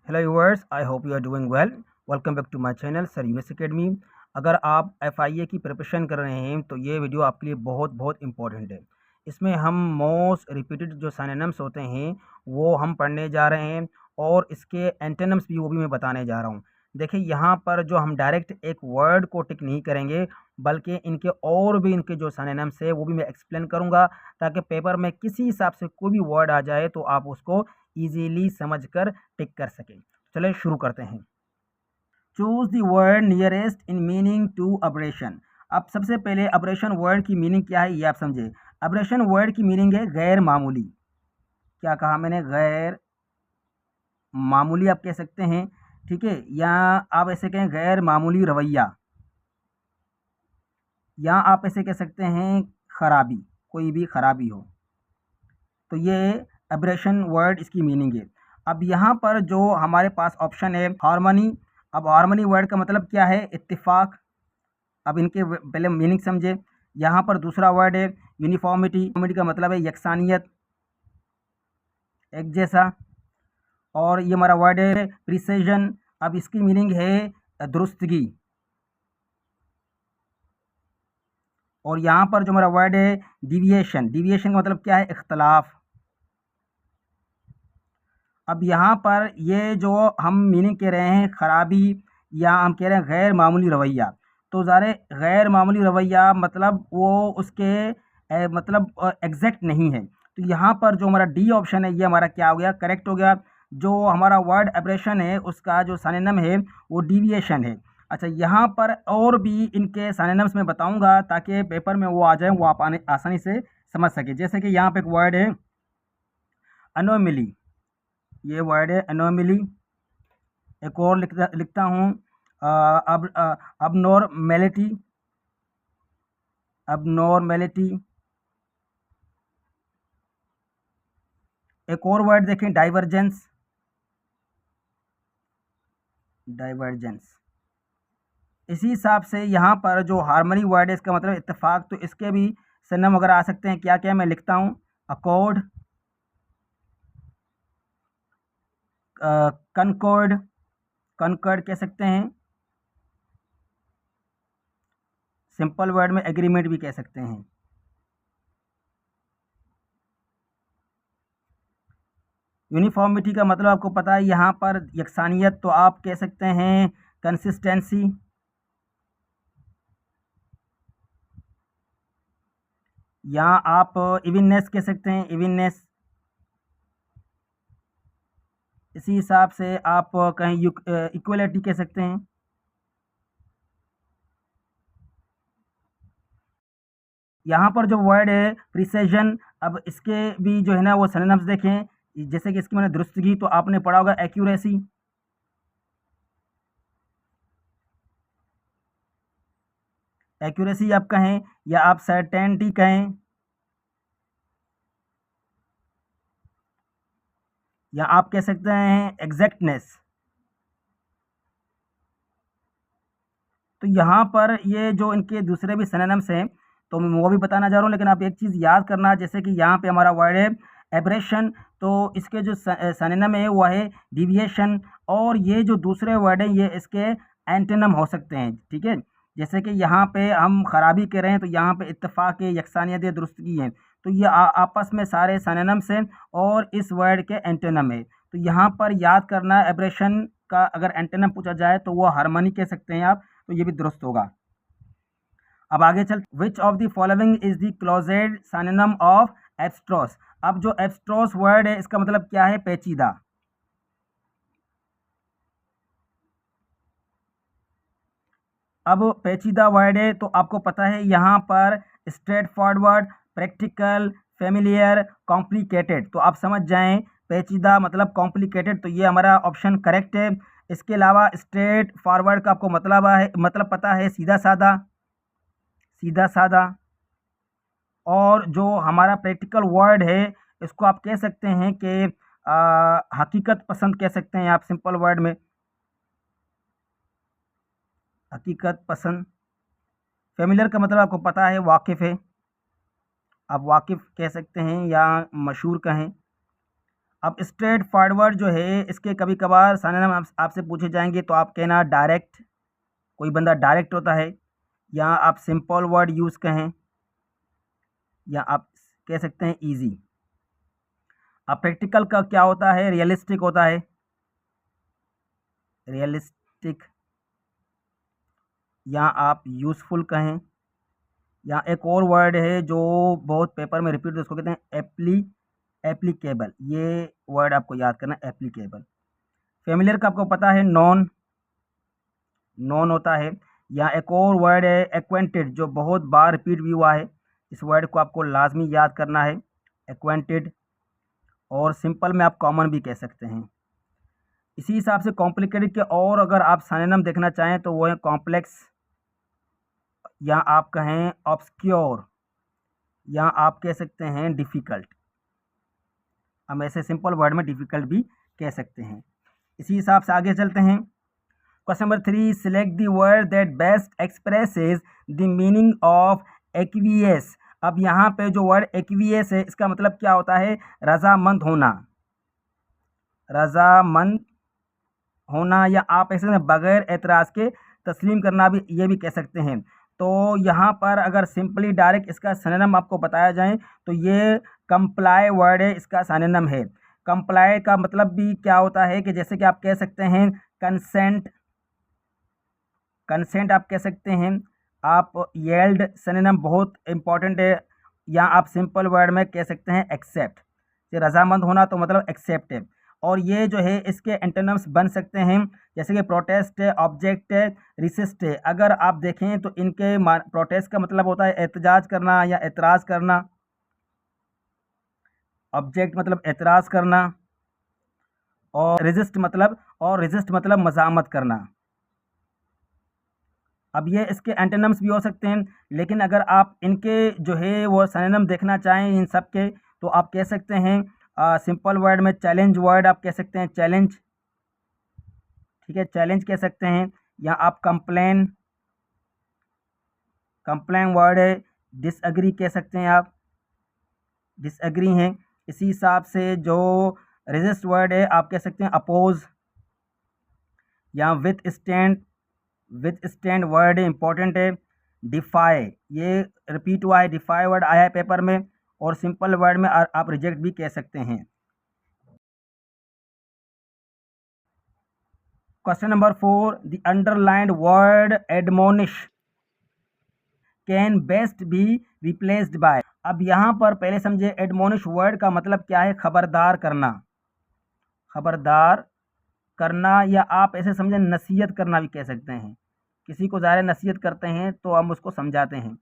Hello viewers, I hope you are doing well. Welcome back to my channel sir Younis academy. अगर आप FIA की preparation कर रहे हैं तो ये वीडियो आपके लिए बहुत बहुत इंपॉर्टेंट है। इसमें हम मोस्ट रिपीटेड जो सिनोनिम्स होते हैं वो हम पढ़ने जा रहे हैं और इसके एंटोनिम्स भी वो भी मैं बताने जा रहा हूँ। देखिए, यहाँ पर जो हम डायरेक्ट एक वर्ड को टिक नहीं करेंगे, बल्कि इनके और भी इनके जो सिनोनिम्स है वो भी मैं एक्सप्लेन करूँगा, ताकि पेपर में किसी हिसाब से कोई भी वर्ड आ जाए तो आप उसको ईजीली समझकर टिक कर सकें। चलिए शुरू करते हैं। Choose the word nearest in meaning to abrasion. अब सबसे पहले अब्रेशन वर्ड की मीनिंग क्या है ये आप समझे। अब्रेशन वर्ड की मीनिंग है गैर मामूली। क्या कहा मैंने? गैर मामूली आप कह सकते हैं, ठीक है, या आप ऐसे कहें गैर मामूली रवैया, या आप ऐसे कह सकते हैं खराबी, कोई भी खराबी हो। तो ये एब्रेशन वर्ड इसकी मीनिंग है। अब यहाँ पर जो हमारे पास ऑप्शन है हार्मनी। अब हार्मनी वर्ड का मतलब क्या है? इत्तेफाक। अब इनके पहले मीनिंग समझे। यहाँ पर दूसरा वर्ड है यूनिफॉर्मिटी। यूनिफॉर्मिटी का मतलब है यकसानियत, एक जैसा। और ये हमारा वर्ड है प्रिसीजन। अब इसकी मीनिंग है दुरुस्तगी। और यहाँ पर जो हमारा वर्ड है डिविएशन। डिविएशन का मतलब क्या है? इख्तलाफ। अब यहाँ पर ये जो हम मीनिंग कह रहे हैं खराबी, या हम कह रहे हैं गैर मामूली रवैया, तो ज़ारे गैर मामूली रवैया मतलब वो उसके मतलब एग्जैक्ट नहीं है। तो यहाँ पर जो हमारा डी ऑप्शन है ये हमारा क्या हो गया? करेक्ट हो गया। जो हमारा वर्ड एब्रेशन है उसका जो सिनोनिम है वो डिविएशन है। अच्छा, यहाँ पर और भी इनके सिनोनिम्स में बताऊंगा ताकि पेपर में वो आ जाए, वो आप आसानी से समझ सके। जैसे कि यहाँ पे एक वर्ड है अनोमिली। ये वर्ड है एनोमिली। एक और लिखता हूँ अब अबनॉर्मेलिटी। अबनॉर्मेलिटी। एक और वर्ड देखें डाइवर्जेंस। डाइवर्जेंस। इसी हिसाब से यहाँ पर जो हार्मनी वर्ड है इसका मतलब इत्तेफाक, तो इसके भी सिनोनिम वगैरह आ सकते हैं। क्या क्या मैं लिखता हूँ? अकॉर्ड, कनकॉर्ड, कनकॉर्ड कह सकते हैं। सिंपल वर्ड में एग्रीमेंट भी कह सकते हैं। यूनिफॉर्मिटी का मतलब आपको पता है, यहाँ पर यकसानियत, तो आप कह सकते हैं कंसिस्टेंसी। या आप इविननेस कह सकते हैं, इविननेस। इसी हिसाब से आप कहीं इक्वलिटी कह सकते हैं। यहाँ पर जो वर्ड है प्रिसीजन, अब इसके भी जो है ना वो सिनोनिम्स देखें। जैसे कि इसकी मैंने दुरुस्तगी, तो आपने पढ़ा होगा एक्यूरेसी। एक्यूरेसी आप कहें, या आप सर्टेनिटी कहें, या आप कह सकते हैं एग्जैक्टनेस। तो यहाँ पर ये जो इनके दूसरे भी सिनोनिम्स हैं तो मैं वो भी बताना जा रहा हूँ, लेकिन आप एक चीज़ याद करना, जैसे कि यहाँ पे हमारा वर्ड है एब्रेशन, तो इसके जो सिनोनिम है वो है डिविएशन। और ये जो दूसरे वर्ड है ये इसके एंटोनिम हो सकते हैं, ठीक है। जैसे कि यहाँ पे हम खराबी कह रहे हैं तो यहाँ पे इत्तेफाक है, यकसानियत है, दुरुस्तगी है। तो ये आपस में सारे सिनोनिम्स हैं और इस वर्ड के एंटोनिम है। तो यहाँ पर याद करना, एब्रेशन का अगर एंटोनिम पूछा जाए तो वो हार्मनी कह सकते हैं आप, तो ये भी दुरुस्त होगा। अब आगे चल, which of the following is the closest synonym of abstruse. अब जो एब्स्ट्रॉस वर्ड है इसका मतलब क्या है? पेचीदा। अब पेचीदा वर्ड है तो आपको पता है यहाँ पर straight forward, practical, familiar, complicated, तो आप समझ जाएं पेचीदा मतलब कॉम्प्लिकेटेड, तो ये हमारा ऑप्शन करेक्ट है। इसके अलावा स्ट्रेट फॉरवर्ड का आपको मतलब पता है सीधा साधा, सीधा साधा। और जो हमारा प्रैक्टिकल वर्ड है इसको आप कह सकते हैं कि हकीकत पसंद कह सकते हैं आप, सिंपल वर्ड में हकीकत पसंद। फेमिलियर का मतलब आपको पता है वाकिफ़ है, आप वाकिफ़ कह सकते हैं या मशहूर कहें। अब स्ट्रेट फॉरवर्ड जो है इसके कभी कभार सिनोनिम आपसे पूछे जाएंगे तो आप कहना डायरेक्ट, कोई बंदा डायरेक्ट होता है, या आप सिंपल वर्ड यूज़ कहें, या आप कह सकते हैं इजी। अब प्रैक्टिकल का क्या होता है, रियलिस्टिक होता है, रियलिस्टिक, या आप यूज़फुल कहें, या एक और वर्ड है जो बहुत पेपर में रिपीट, उसको कहते हैं एप्लीकेबल। ये वर्ड आपको याद करना, एप्लीकेबल। फेमिलियर का आपको पता है, नॉन, नॉन होता है। या एक और वर्ड है एक्वेंटेड, जो बहुत बार रिपीट भी हुआ है, इस वर्ड को आपको लाजमी याद करना है, एक्वेंटेड। और सिंपल में आप कॉमन भी कह सकते हैं। इसी हिसाब से कॉम्प्लिकेटेड के और अगर आप सिनोनिम देखना चाहें तो वो है कॉम्प्लेक्स, या आप कहें ऑब्सक्योर, या आप कह सकते हैं डिफ़िकल्ट। हम ऐसे सिंपल वर्ड में डिफ़िकल्ट भी कह सकते हैं। इसी हिसाब से आगे चलते हैं। Question number 3, select the word that best expresses the meaning of aqueous. अब यहाँ पे जो वर्ड एक्वियस है इसका मतलब क्या होता है, रजामंद होना, रजामंद होना, या आप ऐसे बगैर एतराज़ के तस्लीम करना भी, ये भी कह सकते हैं। तो यहाँ पर अगर सिंपली डायरेक्ट इसका सिनोनिम आपको बताया जाए तो ये कंप्लाई वर्ड है, इसका सिनोनिम है। कंप्लाई का मतलब भी क्या होता है कि जैसे कि आप कह सकते हैं कंसेंट, कंसेंट आप कह सकते हैं। आप येल्ड सिनोनिम बहुत इंपॉर्टेंट है, या आप सिंपल वर्ड में कह सकते हैं एक्सेप्ट। ये रजामंद होना तो मतलब एक्सेप्ट है। और ये जो है इसके एंटोनिम्स बन सकते हैं, जैसे कि प्रोटेस्ट है, ऑब्जेक्ट है, रिसिस्ट है। अगर आप देखें तो इनके प्रोटेस्ट का मतलब होता है एहतजाज करना या एतराज़ करना, ऑब्जेक्ट मतलब एतराज़ करना, और रेजिस्ट मतलब मज़ामत करना। अब ये इसके एंटोनिम्स भी हो सकते हैं, लेकिन अगर आप इनके जो है वो सिनोनिम देखना चाहें इन सब के, तो आप कह सकते हैं सिंपल वर्ड में चैलेंज वर्ड आप कह सकते हैं, चैलेंज, ठीक है, चैलेंज कह सकते हैं। या आप कंप्लेन, कंप्लेन वर्ड है, डिसएग्री कह सकते हैं, आप डिसएग्री हैं। इसी हिसाब से जो रेजिस्ट वर्ड है आप कह सकते हैं अपोज, या with stand, with stand word important है। डिफाई, ये रिपीट हुआ है, डिफाई वर्ड आया है पेपर में। और सिंपल वर्ड में आप रिजेक्ट भी कह सकते हैं। Question number 4, the underlined word admonish can best be replaced by. अब यहाँ पर पहले समझे एडमोनिश वर्ड का मतलब क्या है, खबरदार करना, खबरदार करना, या आप ऐसे समझे नसीहत करना भी कह सकते हैं। किसी को ज़ाहिर नसीहत करते हैं तो हम उसको समझाते हैं।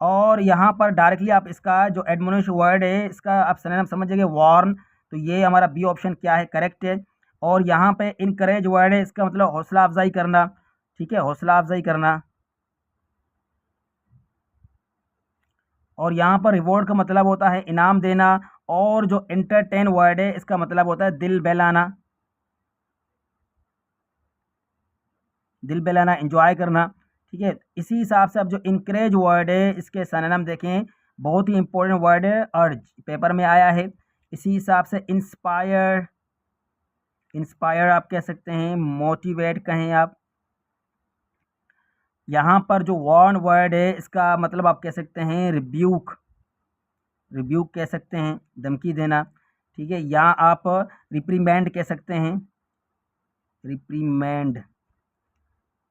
और यहाँ पर डायरेक्टली आप इसका जो एडमोनिश वर्ड है इसका आप सिनोनिम समझिए वार्न, तो ये हमारा बी ऑप्शन क्या है, करेक्ट है। और यहाँ पे इनकरेज वर्ड है, इसका मतलब हौसला अफजाई करना, ठीक है, हौसला अफजाई करना। और यहाँ पर रिवॉर्ड का मतलब होता है इनाम देना। और जो एंटरटेन वर्ड है इसका मतलब होता है दिल बहलाना, दिल बहलाना, एंजॉय करना, ठीक है। इसी हिसाब से अब जो इनकरेज वर्ड है इसके सिनोनिम देखें, बहुत ही इंपॉर्टेंट वर्ड है, अर्ज पेपर में आया है। इसी हिसाब से इंस्पायर, इंस्पायर आप कह सकते हैं, मोटिवेट कहें आप। यहाँ पर जो वार्न वर्ड है इसका मतलब आप कह सकते हैं रिब्यूक, रिब्यूक कह सकते हैं, धमकी देना, ठीक है। या आप रिप्रीमेंड कह सकते हैं, रिप्रीमेंड।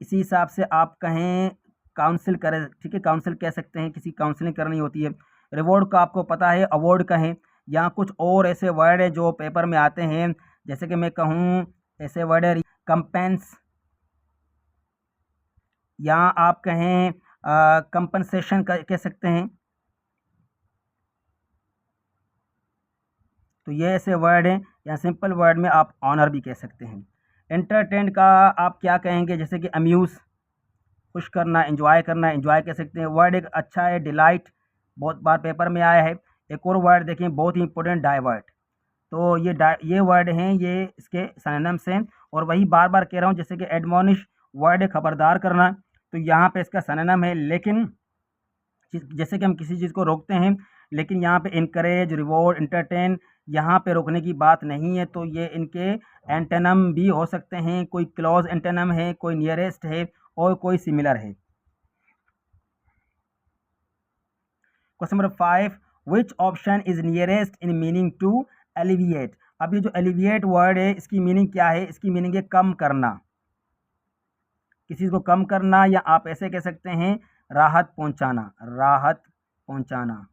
इसी हिसाब से आप कहें काउंसिल करें, ठीक है, काउंसिल कह सकते हैं, किसी काउंसलिंग करनी होती है। रिवॉर्ड का आपको पता है अवार्ड कहें। या कुछ और ऐसे वर्ड है जो पेपर में आते हैं, जैसे कि मैं कहूँ ऐसे वर्ड है कंपेंस, या आप कहें कंपनसेशन कह सकते हैं। तो ये ऐसे वर्ड हैं, या सिंपल वर्ड में आप ऑनर भी कह सकते हैं। एंटरटेन का आप क्या कहेंगे, जैसे कि अम्यूज़, खुश करना, एंजॉय करना, एंजॉय कह सकते हैं। वर्ड एक अच्छा है, डिलाइट, बहुत बार पेपर में आया है। एक और वर्ड देखें बहुत ही इंपॉर्टेंट, डाइवर्ट। तो ये वर्ड हैं, ये इसके सिनोनिम्स हैं। और वही बार बार कह रहा हूँ, जैसे कि एडमोनिश वर्ड है खबरदार करना, तो यहाँ पे इसका सिनोनिम है। लेकिन जैसे कि हम किसी चीज़ को रोकते हैं, लेकिन यहाँ पे इनकरेज, रिवॉर्ड, एंटरटेन यहाँ पे रोकने की बात नहीं है। तो ये इनके एंटोनिम भी हो सकते हैं, कोई क्लोज एंटोनिम है, कोई नियरेस्ट है और कोई सिमिलर है। Question number 5, which option is nearest in meaning to alleviate. अब ये जो एलिविएट वर्ड है इसकी मीनिंग क्या है? इसकी मीनिंग है कम करना, किसी को कम करना, या आप ऐसे कह सकते हैं राहत पहुंचाना, राहत पहुंचाना,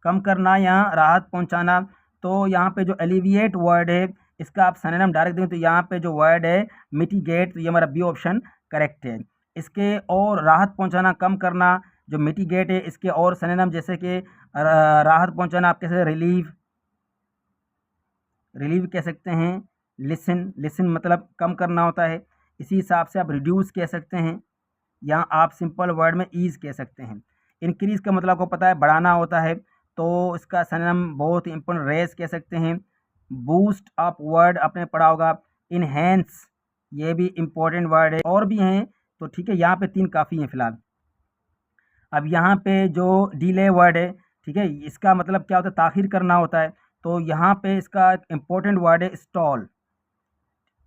कम करना या राहत पहुंचाना। तो यहाँ पे जो एलिविएट वर्ड है इसका आप सिनोनिम डायरेक्ट दें तो यहाँ पे जो वर्ड है मिटिगेट, तो ये हमारा बी ऑप्शन करेक्ट है। इसके और राहत पहुंचाना, कम करना, जो मिटिगेट है इसके और सिनोनिम जैसे कि राहत पहुंचाना आप कैसे रिलीव, रिलीव कह सकते हैं, लिसन, लिसन मतलब कम करना होता है। इसी हिसाब से आप रिड्यूस कह सकते हैं, या आप सिंपल वर्ड में ईज कह सकते हैं। इंक्रीज का मतलब आपको पता है बढ़ाना होता है, तो इसका सिनोनिम बहुत इंपॉर्टेंट रेज कह सकते हैं। बूस्ट अप वर्ड आपने पढ़ा होगा, इनहेंस ये भी इंपॉर्टेंट वर्ड है, और भी हैं। तो ठीक है, यहाँ पे 3 काफ़ी हैं फिलहाल। अब यहाँ पे जो डिले वर्ड है, ठीक है, इसका मतलब क्या होता है? ताख़ीर करना होता है। तो यहाँ पे इसका इम्पोर्टेंट वर्ड है स्टॉल।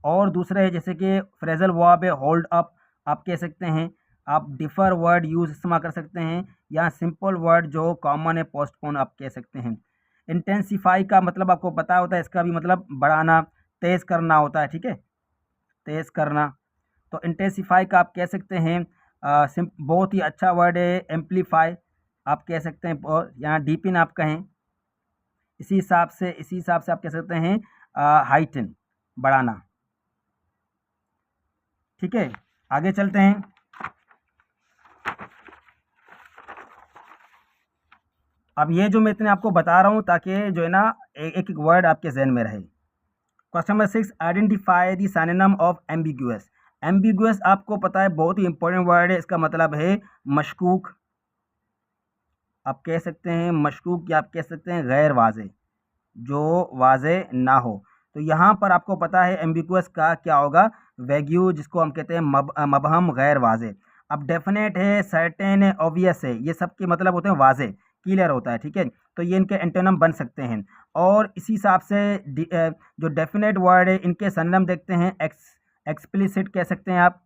और दूसरे है जैसे कि फ्रेजल वर्ब है होल्ड अप, आप कह सकते हैं। आप डिफ़र वर्ड यूज़ इस्तेमाल कर सकते हैं, या सिंपल वर्ड जो कॉमन है पोस्टपोन आप कह सकते हैं। इंटेंसिफाई का मतलब आपको पता होता है, इसका भी मतलब बढ़ाना, तेज़ करना होता है, ठीक है, तेज़ करना। तो इंटेंसिफाई का आप कह सकते हैं बहुत ही अच्छा वर्ड है एम्पलीफाई, आप कह सकते हैं, और यहाँ डीपिन आप कहें। इसी हिसाब से आप कह सकते हैं हाइटन, बढ़ाना। ठीक है, आगे चलते हैं। अब ये जो मैं इतने आपको बता रहा हूँ ताकि जो है ना एक एक वर्ड आपके जहन में रहे। Question number 6, identify the synonym of ambiguous. Ambiguous आपको पता है बहुत ही इंपॉर्टेंट वर्ड है, इसका मतलब है मशकूक, आप कह सकते हैं मशकूक, या आप कह सकते हैं गैर वाज़े, जो वाज़े ना हो। तो यहाँ पर आपको पता है एम्बिगुअस का क्या होगा? वैग्यू, जिसको हम कहते हैं मबहम, गैर वाज़े। अब डेफिनेट है, सर्टेन है, ऑब्वियस है, ये सब के मतलब होते हैं वाज़े, क्लियर होता है, ठीक है। तो ये इनके एंटोनिम बन सकते हैं। और इसी हिसाब से जो डेफिनेट वर्ड है इनके सिनोनिम देखते हैं, एक्सप्लिसिट कह सकते हैं आप,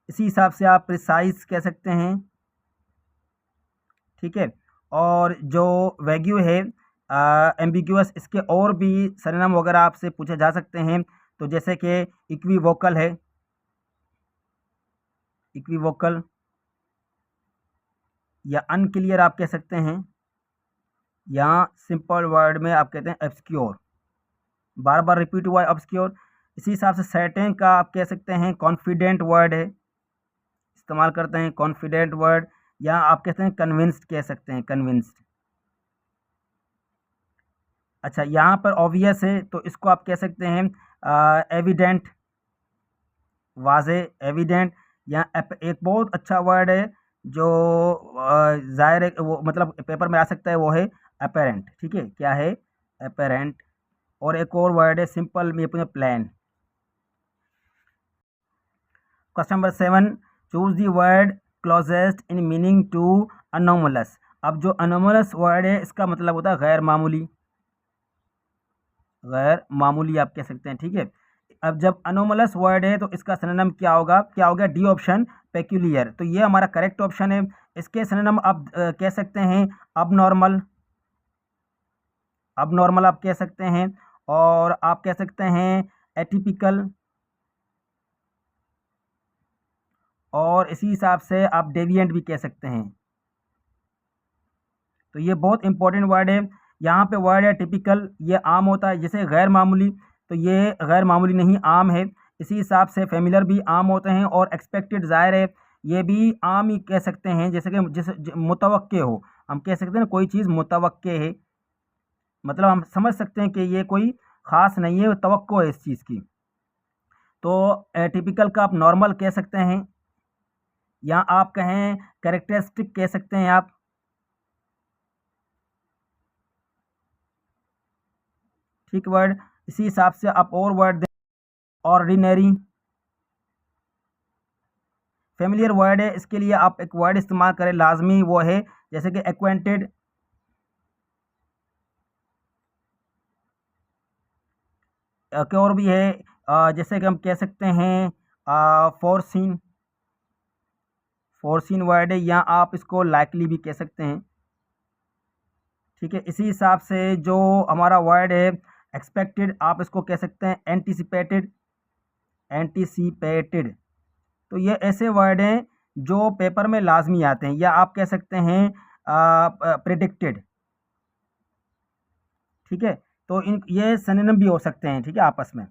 इसी हिसाब से आप प्रिसाइज कह सकते हैं, ठीक है। और जो वैग्यू है एम्बिगुअस, इसके और भी सिनोनिम वगैरह आपसे पूछे जा सकते हैं। तो जैसे कि इक्विवोकल है, इक्विवोकल, या अनक्लियर आप कह सकते हैं, या सिंपल वर्ड में आप कहते हैं ऑब्सक्योर, बार बार रिपीट हुआ है ऑब्सक्योर। इसी हिसाब से सर्टेन का आप कह सकते हैं कॉन्फिडेंट वर्ड है, इस्तेमाल करते हैं कॉन्फिडेंट वर्ड, या आप कहते हैं कन्विंस्ड कह सकते हैं, कन्विंस्ड। अच्छा, यहाँ पर ऑब्वियस है तो इसको आप कह सकते हैं एविडेंट, वाज़े, एविडेंट। या एक बहुत अच्छा वर्ड है जो ज़ाहिर है वो मतलब पेपर में आ सकता है, वो है अपेरेंट, ठीक है, क्या है? अपेरेंट। और एक और वर्ड है सिंपल में अपने plan. Question number 7, choose the word closest in meaning to anomalous. अब जो अनोमलस वर्ड है इसका मतलब होता है गैर मामूली, गैर मामूली आप कह सकते हैं, ठीक है। अब जब अनोमलस वर्ड है तो इसका सिनोनिम क्या होगा? क्या हो गया? D option, peculiar. तो ये हमारा करेक्ट ऑप्शन है। इसके सिनोनिम आप कह सकते हैं अब नॉर्मल, अब नॉर्मल आप कह सकते हैं, और आप कह सकते हैं एटिपिकल, और इसी हिसाब से आप डेविएंट भी कह सकते हैं। तो ये बहुत इंपॉर्टेंट वर्ड है। यहाँ पे वर्ड है टिपिकल, ये आम होता है, जैसे गैर मामूली, तो ये गैर मामूली नहीं, आम है। इसी हिसाब से फेमिलियर भी आम होते हैं, और एक्सपेक्टेड ज़ाहिर है ये भी आम ही कह सकते हैं, जैसे कि जैसे मुतवक्के हो, हम कह सकते हैं ना कोई चीज़ मुतवक्के है, मतलब हम समझ सकते हैं कि ये कोई ख़ास नहीं है, तवक्को है इस चीज़ की। तो टिपिकल का आप नॉर्मल कह सकते हैं, या आप कहें कैरेक्टरिस्टिक कह सकते हैं आप, ठीक वर्ड। इसी हिसाब से आप और वर्ड दें, ऑर्डिनरी, फेमिलियर वर्ड है, इसके लिए आप एक वर्ड इस्तेमाल करें लाजमी, वो है जैसे कि एक्वेंटेड, एक और भी है, जैसे कि हम कह सकते हैं फोरसीन, फोरसीन वर्ड है, या आप इसको लाइकली भी कह सकते हैं। ठीक है, इसी हिसाब से जो हमारा वर्ड है एक्सपेक्टेड, आप इसको कह सकते हैं एंटिसिपेटेड, एंटिसिपेटेड। तो ये ऐसे वर्ड हैं जो पेपर में लाजमी आते हैं, या आप कह सकते हैं प्रेडिक्टेड। ठीक है, तो इन ये सिनोनिम भी हो सकते हैं, ठीक है, आपस में।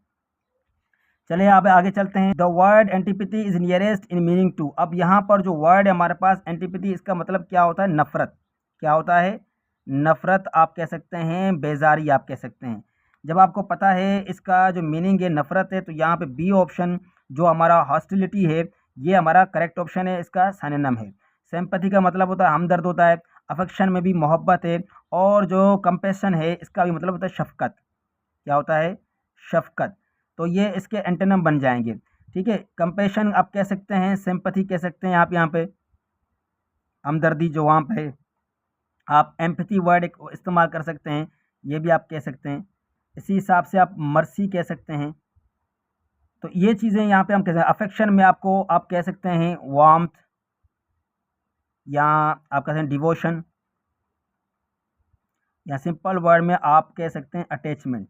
चलिए आप आगे चलते हैं। The word antipathy is nearest in meaning to. अब यहाँ पर जो वर्ड है हमारे पास एंटीपैथी, इसका मतलब क्या होता है? नफरत। क्या होता है? नफरत आप कह सकते हैं, बेजारी आप कह सकते हैं। जब आपको पता है इसका जो मीनिंग है नफरत है, तो यहाँ पे बी ऑप्शन जो हमारा हॉस्टिलिटी है, ये हमारा करेक्ट ऑप्शन है, इसका सिनोनिम है। सिंपैथी का मतलब होता है हमदर्द होता है, अफेक्शन में भी मोहब्बत है, और जो कंपैशन है इसका भी मतलब होता है शफकत। क्या होता है? शफकत। तो ये इसके एंटोनिम बन जाएंगे। ठीक है, कंपैशन आप कह सकते हैं, सिंपैथी कह सकते हैं आप यहाँ पे, हमदर्दी जो वहाँ पे। आप एम्पैथी वर्ड इस्तेमाल कर सकते हैं, ये भी आप कह सकते हैं। इसी हिसाब से आप मर्सी कह सकते हैं। तो ये चीज़ें यहाँ पे हम कह सकते हैं। अफेक्शन में आपको आप कह सकते हैं वार्मथ, या आप कह सकते हैं डिवोशन, या सिंपल वर्ड में आप कह सकते हैं अटैचमेंट।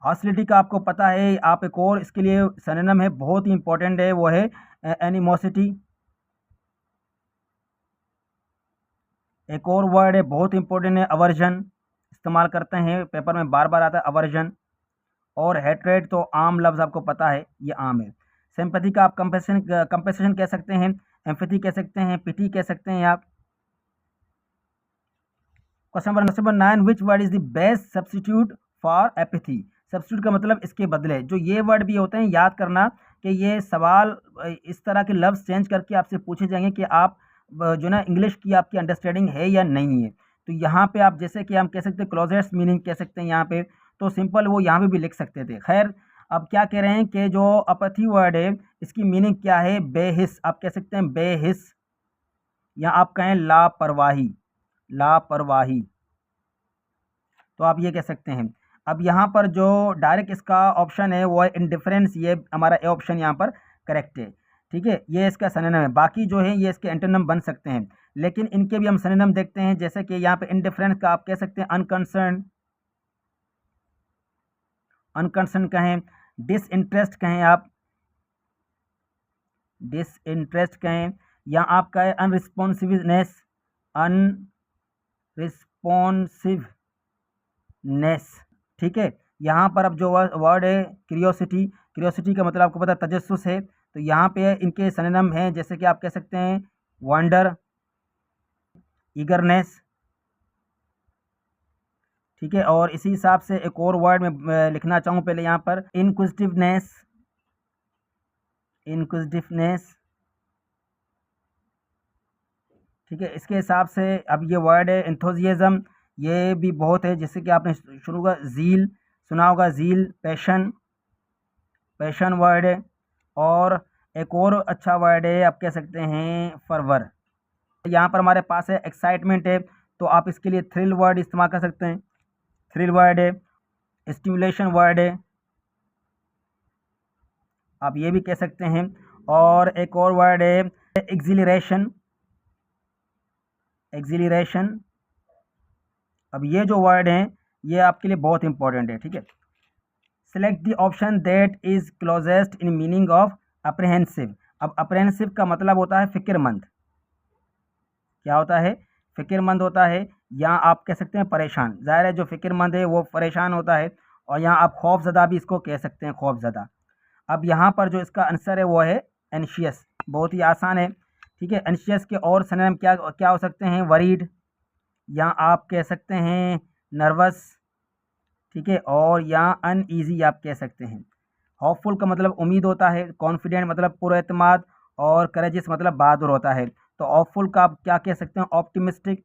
हॉस्टिलिटी का आपको पता है, आप एक और इसके लिए सिनोनिम है, बहुत ही इंपॉर्टेंट है, वो है एनिमोसिटी। एक और वर्ड है बहुत इंपॉर्टेंट है, अवर्जन, इस्तेमाल करते हैं, पेपर में बार बार आता है अवर्जन। और हेट्रेड तो आम लफ्ज़ आपको पता है, ये आम है। सिंपैथी का आप कंपेसेशन कह सकते हैं, एम्पैथी कह सकते हैं, पिटी कह सकते हैं आप। Question number 9, which word is the best substitute for apathy. Substitute का मतलब इसके बदले। जो ये वर्ड भी होते हैं, याद करना कि ये सवाल इस तरह के लफ्ज़ चेंज करके आपसे पूछे जाएंगे कि आप जो ना इंग्लिश की आपकी अंडरस्टैंडिंग है या नहीं है। तो यहाँ पे आप जैसे कि हम कह सकते हैं क्लोजेस्ट मीनिंग कह सकते हैं यहाँ पे, तो सिंपल वो यहाँ पे भी लिख सकते थे। खैर, अब क्या कह रहे हैं कि जो अपैथी वर्ड है इसकी मीनिंग क्या है? बेहिस, आप कह सकते हैं बेहिस, या आप कहें लापरवाही, लापरवाही, तो आप ये कह सकते हैं। अब यहाँ पर जो डायरेक्ट इसका ऑप्शन है वो है इनडिफरेंस, ये हमारा ए ऑप्शन यहाँ पर करेक्ट है। ठीक है, ये इसका सिनोनिम है। बाकी जो है ये इसके एंटोनिम बन सकते हैं, लेकिन इनके भी हम सिनोनिम देखते हैं। जैसे कि यहाँ पे इनडिफरेंस का आप कह सकते हैं अनकंसर्न, अनकंसर्न कहें, डिसइंटरेस्ट कहें आप, डिसइंटरेस्ट कहें, या आप कहें अनरिस्पॉन्सिवनेस, अनरिस्पॉन्सिवनेस। ठीक है, यहाँ पर अब जो वर्ड है क्यूरियोसिटी, क्यूरियोसिटी का मतलब आपको पता है तजस्सुस है, तो यहाँ पे इनके सिनोनिम हैं, जैसे कि आप कह सकते हैं वंडर, ईगरनेस। ठीक है, और इसी हिसाब से एक और वर्ड में लिखना चाहूँ पहले यहाँ पर, इनक्विजिटिवनेस, इनक्विजिटिवनेस। ठीक है, इसके हिसाब से अब ये वर्ड है एंथुसियाज्म, ये भी बहुत है, जैसे कि आपने शुरू का ज़ील सुना होगा, ज़ील, पैशन, पैशन वर्ड है। और एक और अच्छा वर्ड है, आप कह सकते हैं फरवर। यहाँ पर हमारे पास है एक्साइटमेंट है, तो आप इसके लिए थ्रिल वर्ड इस्तेमाल कर सकते हैं, थ्रिल वर्ड है। स्टिमुलेशन वर्ड है, आप ये भी कह सकते हैं। और एक और वर्ड है एक्सिलरेशन, एक्सिलरेशन। अब ये जो वर्ड हैं ये आपके लिए बहुत इंपॉर्टेंट है। ठीक है, select the option that is closest in meaning of अप्रहेंसिव। अब अप्रहेंसिव का मतलब होता है फिक्रमंद। क्या होता है? फिक्रमंद होता है, या आप कह सकते हैं परेशान। ज़ाहिर है जो फिक्रमंद है वो परेशान होता है, और यहाँ आप खौफज़दा भी इसको कह सकते हैं, खौफज़दा। अब यहाँ पर जो इसका आंसर है वो है एंशियस, बहुत ही आसान है। ठीक है, एंशियस के और सिनोनिम क्या क्या हो सकते हैं? वरीड, या आप कह सकते हैं नर्वस। ठीक है, और या अनईजी आप कह सकते हैं। होपफुल का मतलब उम्मीद होता है, कॉन्फिडेंट मतलब पुरएतमाद, और करेजियस मतलब बहादुर होता है। तो होपफुल का आप क्या कह सकते हैं? ऑप्टिमिस्टिक,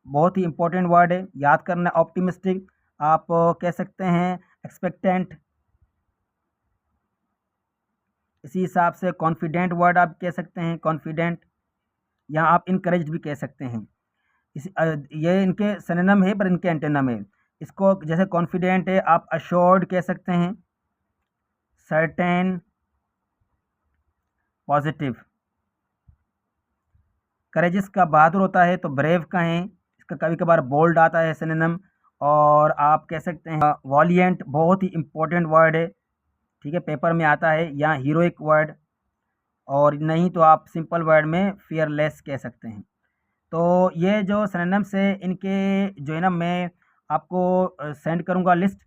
बहुत ही इंपॉर्टेंट वर्ड है, याद करना है ऑप्टिमिस्टिक। आप कह सकते हैं एक्सपेक्टेंट। इसी हिसाब से कॉन्फिडेंट वर्ड आप कह सकते हैं, कॉन्फिडेंट, या आप इनकरेज्ड भी कह सकते हैं। ये इनके सिनोनिम है पर इनके एंटोनिम है। इसको जैसे कॉन्फिडेंट है आप अश्योर्ड कह सकते हैं, सर्टेन, पॉजिटिव। करेजियस का बहादुर होता है तो ब्रेव कहें, इसका कभी कभार बोल्ड आता है सिनोनिम। और आप कह सकते हैं वॉलिएंट, बहुत ही इंपॉर्टेंट वर्ड है, ठीक है, पेपर में आता है, या हीरोइक वर्ड। और नहीं तो आप सिंपल वर्ड में फियरलेस कह सकते हैं। तो ये जो सिनोनिम्स है इनके जो है ना मैं आपको सेंड करूँगा लिस्ट।